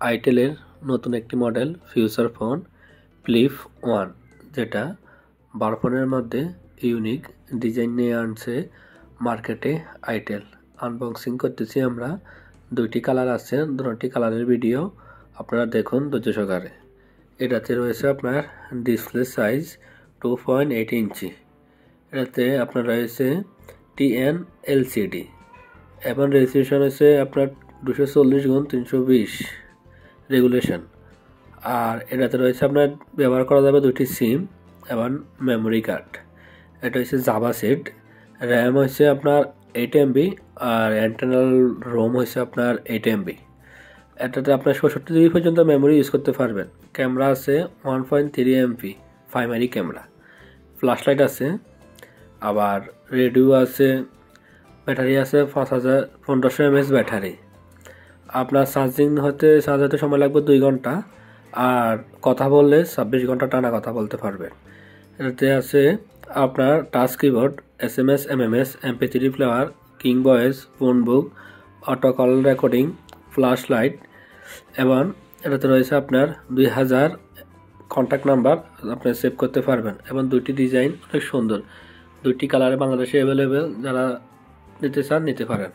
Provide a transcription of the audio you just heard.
আইটেলের নতুন একটি model future phone flip 1, যেটা বার ফোনের মধ্যে ইউনিক ডিজাইন নিয়ে আনছে মার্কেটে আইটেল। আনবক্সিং করতেছি আমরা। দুইটি কালার আছে, দুটি কালারের ভিডিও আপনারা দেখুন ধৈর্য সহকারে। এটাতে রয়েছে আপনার ডিসপ্লে সাইজ 2.8 ইঞ্চি। এটাতে আপনার রয়েছে TN LCD এবং রেজলিউশন হচ্ছে আপনার 240x320 রেগুলেশন। আর এটাতে রয়েছে আপনার ব্যবহার করা যাবে দুটি সিম এবং মেমোরি কার্ড। এটা হচ্ছে জাভা সেট। র্যাম হচ্ছে আপনার 8 MB আর ইন্টারনাল রোম হচ্ছে আপনার 8 MB। এটাতে আপনার 64 GB পর্যন্ত মেমোরি ইউজ করতে পারবেন। ক্যামেরা আছে 1.3 MP primary camera. Flash light আছে, আবার রেডিও আছে, ব্যাটারি আছে 1500 mAh ব্যাটারি। আপনার চার্জ হতে সময় লাগবে 2 ঘন্টা, আর কথা বললে 26 ঘন্টা টানা কথা বলতে পারবেন। এটাতে আছে আপনার touch keyboard, SMS, MMS, MP3 player, king voice, phone বুক, auto call recording, flash light এবং এটাতে রয়েছে আপনার 2000 কন্ট্যাক্ট নাম্বার আপনি সেভ করতে পারবেন। এবং দুইটি ডিজাইন অনেক সুন্দর, দুইটি কালারে বাংলাদেশে অ্যাভেলেবেল। যারা নিতে চান নিতে পারেন।